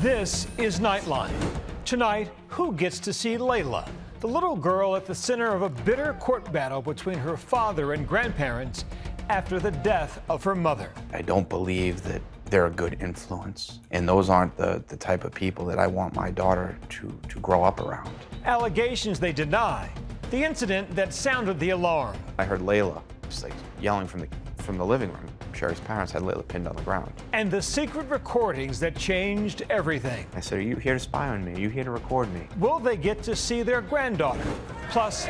This is Nightline. Tonight, who gets to see Laila, the little girl at the center of a bitter court battle between her father and grandparents after the death of her mother? I don't believe that they're a good influence, and those aren't the type of people that I want my daughter to grow up around. Allegations they deny. The incident that sounded the alarm. I heard Laila just like yelling from the living room. Sherry's parents had Laila pinned on the ground. And the secret recordings that changed everything. I said, are you here to spy on me? Are you here to record me? Will they get to see their granddaughter? Plus,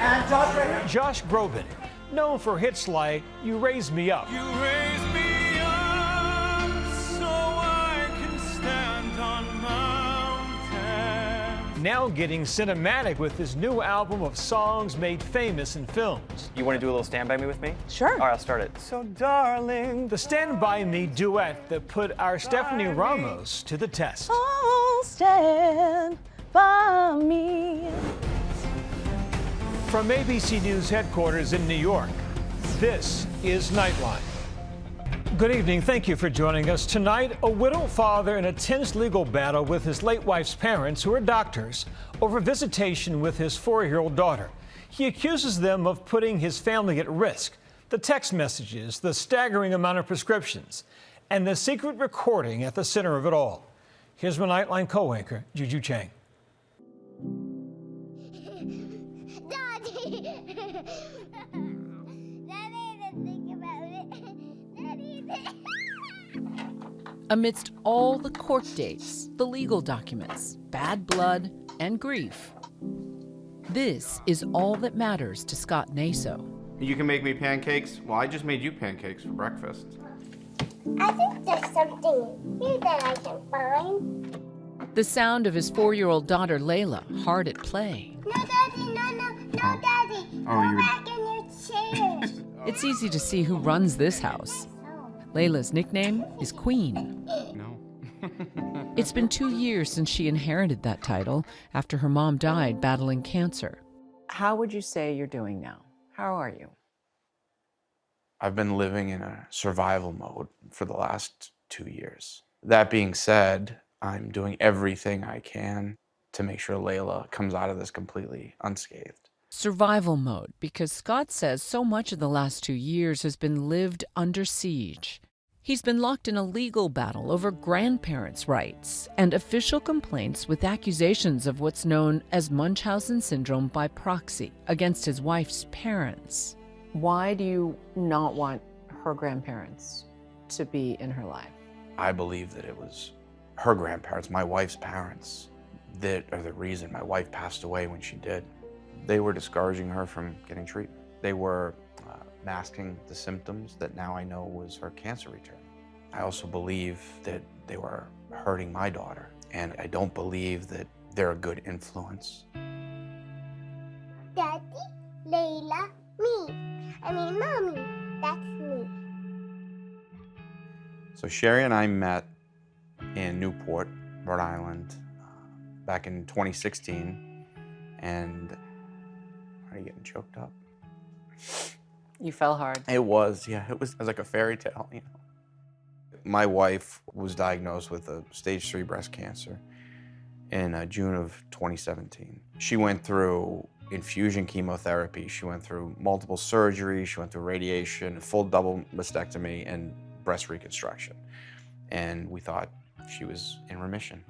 Josh Groban, known for hits like You Raise Me Up. You raise me up so I can stand on mountains. Now getting cinematic with his new album of songs made famous in films. You want to do a little Stand By Me with me? Sure. All right, I'll start it. So, darling. The Stand By Me duet that put our Stephanie Ramos to the test. Oh, stand by me. From ABC News headquarters in New York, this is Nightline. Good evening. Thank you for joining us. Tonight, a widowed father in a tense legal battle with his late wife's parents, who are doctors, over visitation with his 4-year-old daughter. He accuses them of putting his family at risk. The text messages, the staggering amount of prescriptions, and the secret recording at the center of it all. Here's my Nightline co-anchor, Juju Chang. Amidst all the court dates, the legal documents, bad blood, and grief, this is all that matters to Scott Naso. You can make me pancakes? Well, I just made you pancakes for breakfast. I think there's something here that I can find. The sound of his 4-year-old daughter, Laila, hard at play. No, Daddy, no, Daddy. Go back in your chair. It's easy to see who runs this house. Layla's nickname is Queen. No. It's been 2 years since she inherited that title after her mom died battling cancer. How would you say you're doing now? How are you? I've been living in a survival mode for the last 2 years. That being said, I'm doing everything I can to make sure Laila comes out of this completely unscathed. Survival mode, because Scott says so much of the last 2 years has been lived under siege. He's been locked in a legal battle over grandparents' rights and official complaints with accusations of what's known as Munchausen syndrome by proxy against his wife's parents. Why do you not want her grandparents to be in her life? I believe that it was her grandparents, my wife's parents, that are the reason my wife passed away when she did. They were discouraging her from getting treatment. They were masking the symptoms that now I know was her cancer return. I also believe that they were hurting my daughter, and I don't believe that they're a good influence. Daddy, Laila, me. Mommy, that's me. So Sherry and I met in Newport, Rhode Island, back in 2016, and are you getting choked up? You fell hard. It was like a fairy tale, you know. My wife was diagnosed with a stage 3 breast cancer in June of 2017. She went through infusion chemotherapy, she went through multiple surgeries, she went through radiation, full double mastectomy, and breast reconstruction. And we thought she was in remission.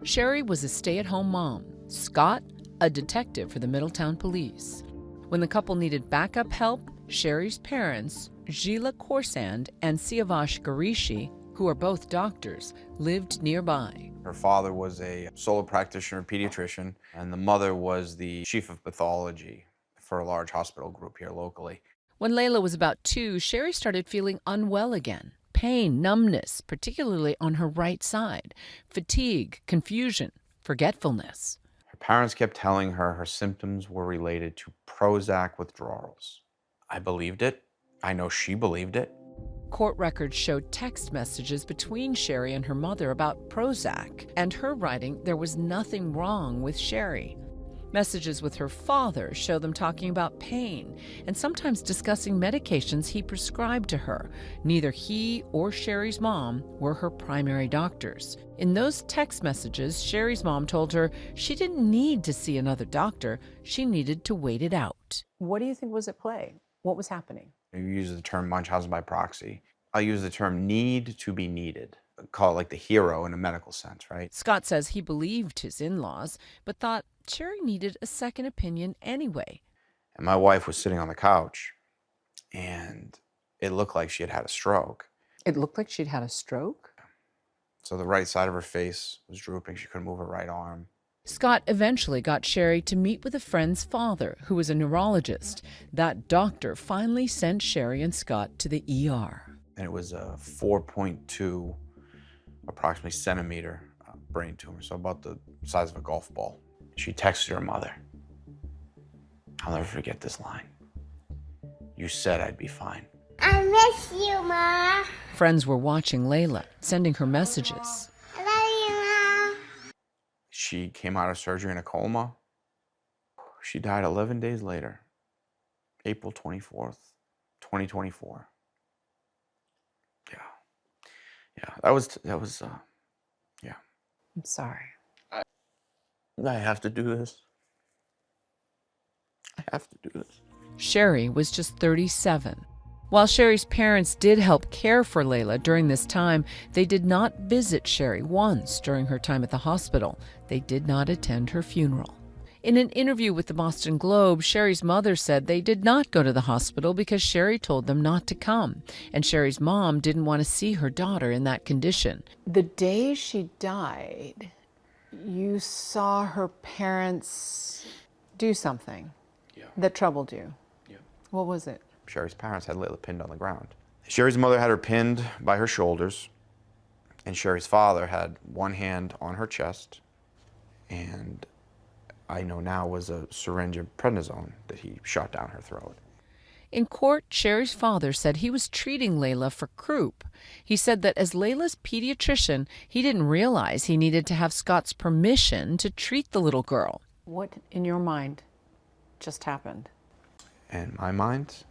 Sherry was a stay-at-home mom. Scott, a detective for the Middletown Police. When the couple needed backup help, Sherry's parents, Gila Korsand and Siavash Garishi, who are both doctors, lived nearby. Her father was a solo practitioner pediatrician, and the mother was the chief of pathology for a large hospital group here locally. When Laila was about 2, Sherry started feeling unwell again. Pain, numbness, particularly on her right side, fatigue, confusion, forgetfulness. Her parents kept telling her her symptoms were related to Prozac withdrawals. I believed it. I know she believed it. Court records showed text messages between Sherry and her mother about Prozac, and her writing there was nothing wrong with Sherry. Messages with her father show them talking about pain and sometimes discussing medications he prescribed to her. Neither he or Sherry's mom were her primary doctors. In those text messages, Sherry's mom told her she didn't need to see another doctor. She needed to wait it out. What do you think was at play? What was happening? You use the term Munchausen by proxy. I'll use the term need to be needed. Call it like the hero in a medical sense, right? Scott says he believed his in-laws, but thought Sherry needed a second opinion anyway. And my wife was sitting on the couch, and it looked like she had had a stroke. It looked like she'd had a stroke? So the right side of her face was drooping. She couldn't move her right arm. Scott eventually got Sherry to meet with a friend's father, who was a neurologist. That doctor finally sent Sherry and Scott to the ER. And it was a 4.2, approximately centimeter brain tumor, so about the size of a golf ball. She texted her mother. I'll never forget this line. You said I'd be fine. I miss you, Ma. Friends were watching Laila, sending her messages. I love you, Ma. She came out of surgery in a coma. She died 11 days later, April 24th, 2024. Yeah, that was, yeah. I'm sorry. I have to do this. I have to do this. Sherry was just 37. While Sherry's parents did help care for Laila during this time, they did not visit Sherry once during her time at the hospital. They did not attend her funeral. In an interview with the Boston Globe, Sherry's mother said they did not go to the hospital because Sherry told them not to come, and Sherry's mom didn't want to see her daughter in that condition. The day she died, you saw her parents do something that troubled you. Yeah. What was it? Sherry's parents had Laila pinned on the ground. Sherry's mother had her pinned by her shoulders, and Sherry's father had one hand on her chest, and I know now was a syringe of prednisone that he shot down her throat. In court, Sherry's father said he was treating Laila for croup. He said that as Laila's pediatrician, he didn't realize he needed to have Scott's permission to treat the little girl. What, in your mind, just happened? In my mind,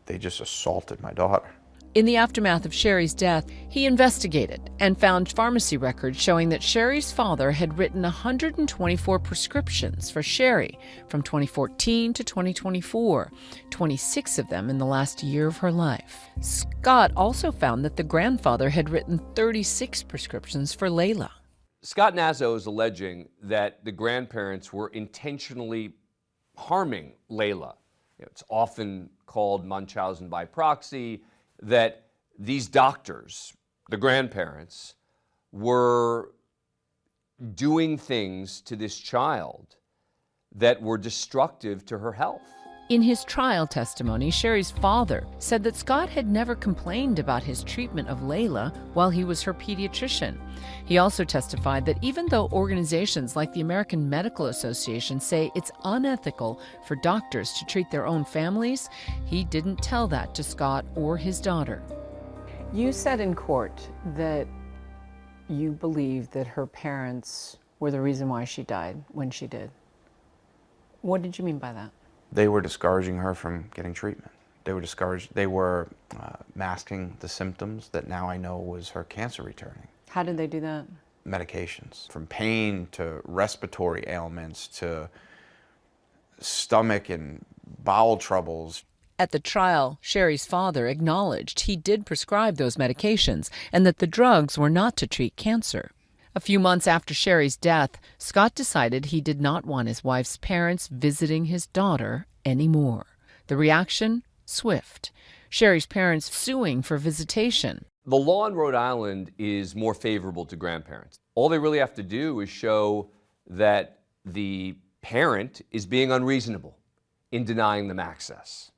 they just assaulted my daughter. In the aftermath of Sherry's death, he investigated and found pharmacy records showing that Sherry's father had written 124 prescriptions for Sherry from 2014 to 2024, 26 of them in the last year of her life. Scott also found that the grandfather had written 36 prescriptions for Laila. Scott Nazzo is alleging that the grandparents were intentionally harming Laila. It's often called Munchausen by proxy, that these doctors, the grandparents, were doing things to this child that were destructive to her health. In his trial testimony, Sherry's father said that Scott had never complained about his treatment of Laila while he was her pediatrician. He also testified that even though organizations like the American Medical Association say it's unethical for doctors to treat their own families, he didn't tell that to Scott or his daughter. You said in court that you believed that her parents were the reason why she died when she did. What did you mean by that? They were discouraging her from getting treatment. They were masking the symptoms that now I know was her cancer returning. How did they do that? Medications, from pain to respiratory ailments to stomach and bowel troubles. At the trial, Sherry's father acknowledged he did prescribe those medications and that the drugs were not to treat cancer. A few months after Sherry's death, Scott decided he did not want his wife's parents visiting his daughter anymore. The reaction? Swift. Sherry's parents suing for visitation. The law in Rhode Island is more favorable to grandparents. All they really have to do is show that the parent is being unreasonable in denying them access.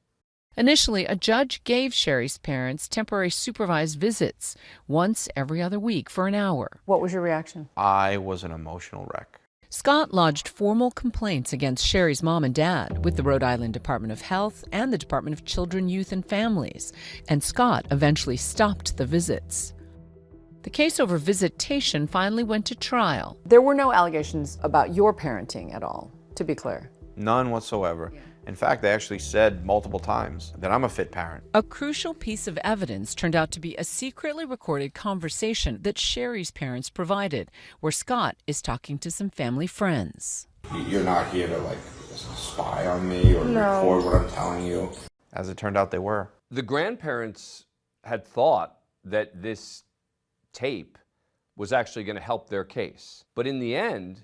Initially, a judge gave Sherry's parents temporary supervised visits once every other week for an hour. What was your reaction? I was an emotional wreck. Scott lodged formal complaints against Sherry's mom and dad with the Rhode Island Department of Health and the Department of Children, Youth, and Families, and Scott eventually stopped the visits. The case over visitation finally went to trial. There were no allegations about your parenting at all. to be clear. None whatsoever. In fact, they actually said multiple times that I'm a fit parent. A crucial piece of evidence turned out to be a secretly recorded conversation that Sherry's parents provided, where Scott is talking to some family friends. You're not here to like spy on me or record what I'm telling you. As it turned out, they were. The grandparents had thought that this tape was actually going to help their case. But in the end,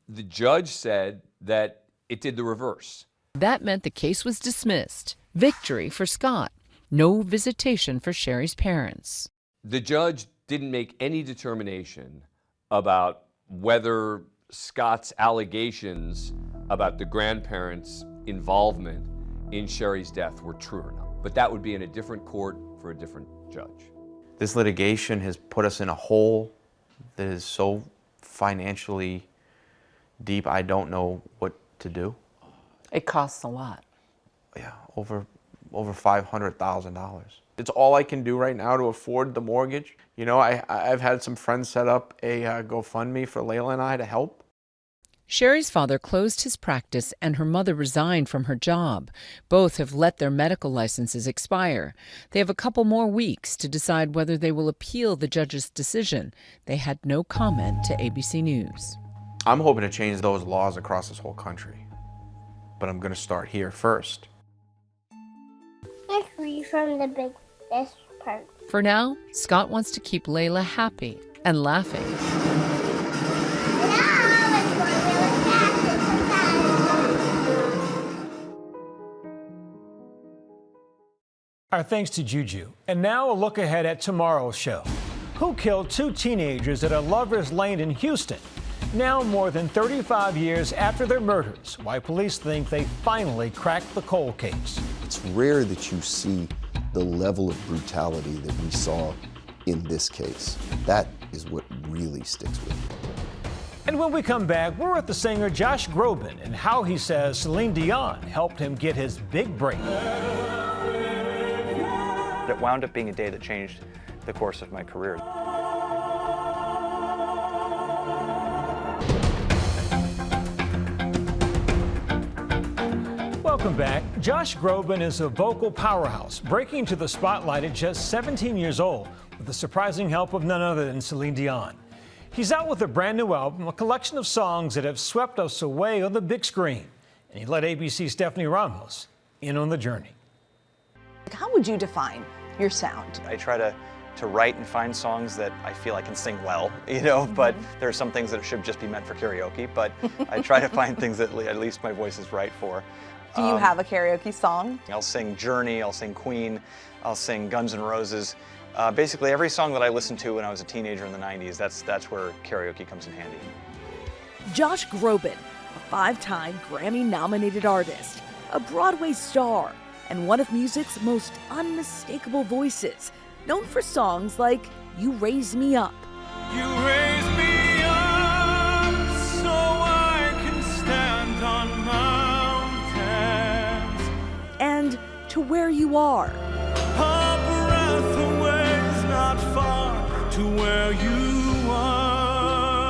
the judge said that it did the reverse. That meant the case was dismissed. Victory for Scott. No visitation for Sherry's parents. The judge didn't make any determination about whether Scott's allegations about the grandparents' involvement in Sherry's death were true or not. But that would be in a different court for a different judge. This litigation has put us in a hole that is so financially deep, I don't know what to do. It costs a lot. Yeah, over $500,000. It's all I can do right now to afford the mortgage. You know, I've had some friends set up a GoFundMe for Laila and I to help. Sherry's father closed his practice and her mother resigned from her job. Both have let their medical licenses expire. They have a couple more weeks to decide whether they will appeal the judge's decision. They had no comment to ABC News. I'm hoping to change those laws across this whole country. But I'm going to start here first. Let's read from the best part. For now, Scott wants to keep Laila happy and laughing. Our thanks to Juju. And now a look ahead at tomorrow's show. Who killed two teenagers at a lover's lane in Houston? Now more than 35 years after their murders, why police think they finally cracked the cold case. It's rare that you see the level of brutality that we saw in this case. That is what really sticks with me. And when we come back, we're with the singer Josh Groban and how he says Celine Dion helped him get his big break. It wound up being a day that changed the course of my career. Welcome back. Josh Groban is a vocal powerhouse, breaking into the spotlight at just 17 years old with the surprising help of none other than Celine Dion. He's out with a brand new album, a collection of songs that have swept us away on the big screen. And he let ABC's Stephanie Ramos in on the journey. How would you define your sound? I try to write and find songs that I feel I can sing well, you know, but there are some things that should just be meant for karaoke, but I try to find things that at least my voice is right for. Do you have a karaoke song? I'll sing Journey, I'll sing Queen, I'll sing Guns N' Roses. Basically every song that I listened to when I was a teenager in the 90s, that's where karaoke comes in handy. Josh Groban, a 5-time Grammy-nominated artist, a Broadway star, and one of music's most unmistakable voices, known for songs like You Raise Me Up. You raise me up so I can stand on mountains. And To Where You Are. A breath away is not far to where you are.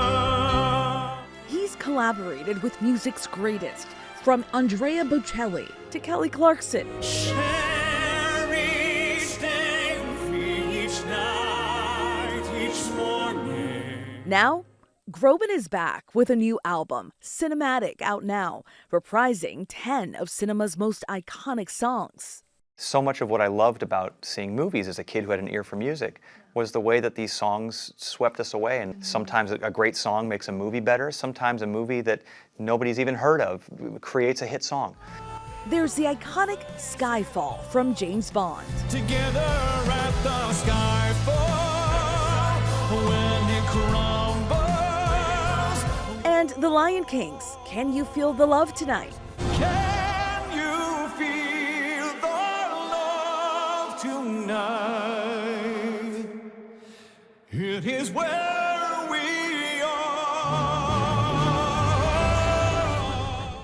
He's collaborated with music's greatest, from Andrea Bocelli to Kelly Clarkson. Cherry, stay with me each night, each morning. Now, Groban is back with a new album, Cinematic, out now, reprising 10 of cinema's most iconic songs. So much of what I loved about seeing movies as a kid who had an ear for music was the way that these songs swept us away. And sometimes a great song makes a movie better. Sometimes a movie that nobody's even heard of creates a hit song. There's the iconic Skyfall from James Bond. Together at the skyfall, when it crumbles. And The Lion King's Can You Feel the Love Tonight? Can you feel the love tonight? It is where we are.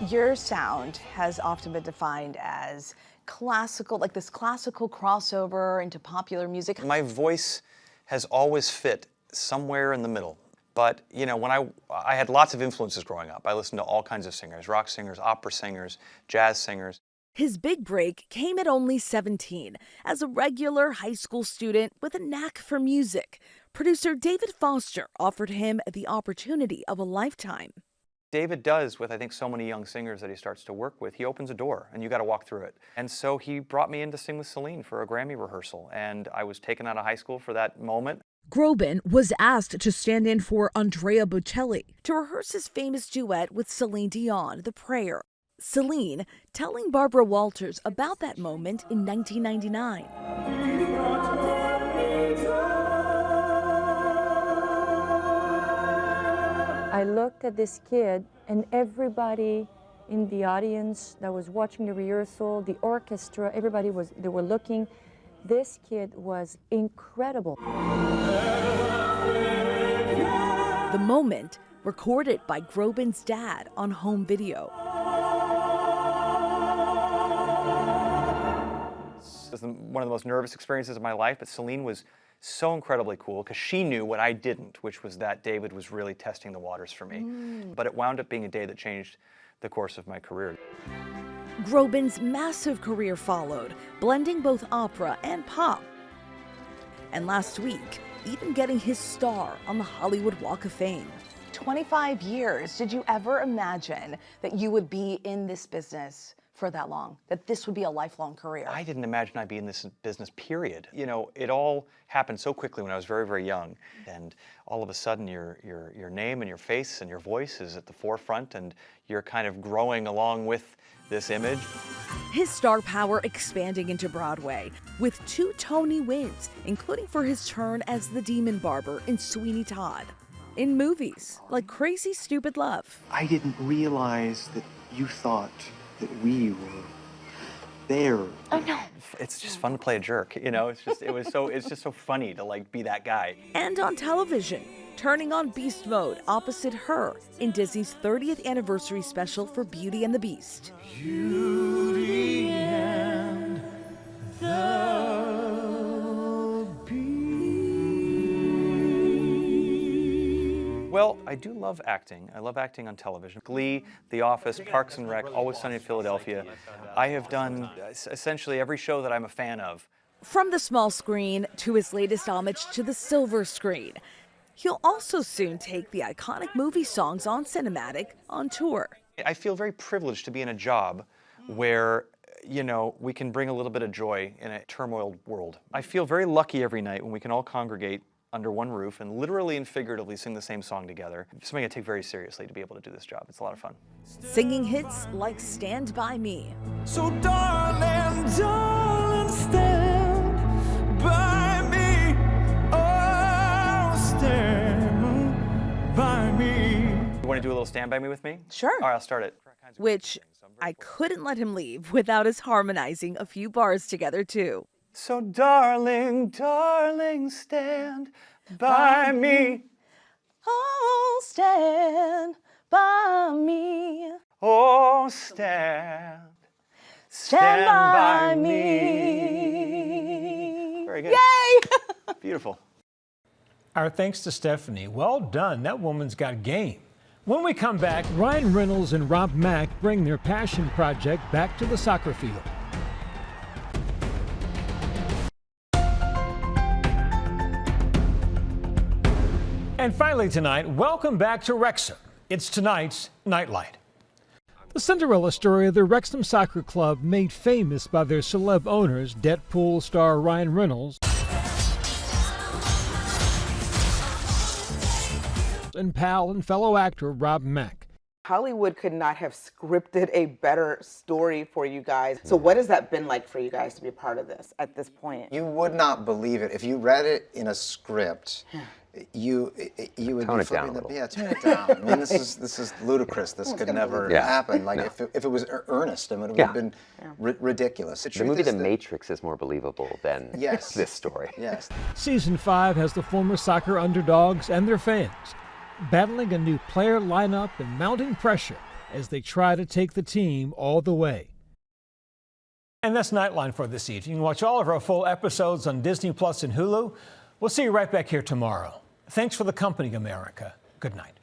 Your sound has often been defined as classical, like this classical crossover into popular music. My voice has always fit somewhere in the middle. But, you know, when I had lots of influences growing up. I listened to all kinds of singers, rock singers, opera singers, jazz singers. His big break came at only 17 as a regular high school student with a knack for music. Producer David Foster offered him the opportunity of a lifetime. David does with, I think, so many young singers that he starts to work with. He opens a door, and you got to walk through it. And so he brought me in to sing with Celine for a Grammy rehearsal, and I was taken out of high school for that moment. Groban was asked to stand in for Andrea Bocelli to rehearse his famous duet with Celine Dion, The Prayer. Celine telling Barbara Walters about that moment in 1999. I looked at this kid, and everybody in the audience that was watching the rehearsal, the orchestra, they were looking. This kid was incredible. The moment recorded by Groban's dad on home video. It was one of the most nervous experiences of my life, but Celine was so incredibly cool because she knew what I didn't, which was that David was really testing the waters for me. But it wound up being a day that changed the course of my career. Groban's massive career followed, blending both opera and pop. And last week, even getting his star on the Hollywood Walk of Fame. 25 years. Did you ever imagine that you would be in this business for that long, that this would be a lifelong career? I didn't imagine I'd be in this business, period. You know, it all happened so quickly when I was very, very young. And all of a sudden, your name and your face and your voice is at the forefront, and you're kind of growing along with this image. His star power expanding into Broadway, with 2 Tony wins, including for his turn as the Demon Barber in Sweeney Todd. In movies like Crazy Stupid Love. I didn't realize that you thought that we were there. Oh no. It's just fun to play a jerk, you know. It's just so funny to like be that guy. And on television, turning on beast mode opposite her in Disney's 30th anniversary special for Beauty and the Beast. Beauty and the Well, I do love acting. I love acting on television. Glee, The Office, Parks and Rec, Always Sunny in Philadelphia. I have done essentially every show that I'm a fan of. From the small screen to his latest homage to the silver screen. He'll also soon take the iconic movie songs on Cinematic on tour. I feel very privileged to be in a job where, you know, we can bring a little bit of joy in a turmoiled world. I feel very lucky every night when we can all congregate under one roof and literally and figuratively sing the same song together. It's something I take very seriously to be able to do this job. It's a lot of fun. Singing hits like Stand By Me. So darling, darling, stand by me. Oh, stand by me. You want to do a little Stand By Me with me? Sure. All right, I'll start it. Which I couldn't let him leave without us harmonizing a few bars together too. So darling, darling, stand by me. Oh, stand by me. Oh, stand by me. Very good. Yay! Beautiful. Our thanks to Stephanie. Well done. That woman's got game. When we come back, Ryan Reynolds and Rob Mack bring their passion project back to the soccer field. And finally tonight, welcome back to Wrexham. It's tonight's Nightline. The Cinderella story of the Wrexham Soccer Club, made famous by their celeb owners, Deadpool star Ryan Reynolds and pal and fellow actor Rob Mack. Hollywood could not have scripted a better story for you guys. So what has that been like for you guys to be a part of this at this point? You would not believe it. If you read it in a script, you would tone be it down a little. Yeah, tone it down. I mean, this is ludicrous. This could never happen. Like if it was earnest, I mean, it would have been ridiculous. The movie The Matrix is more believable than this story. Yes. Season 5 has the former soccer underdogs and their fans battling a new player lineup and mounting pressure as they try to take the team all the way. And that's Nightline for this evening. Watch all of our full episodes on Disney Plus and Hulu. We'll see you right back here tomorrow. Thanks for the company, America. Good night.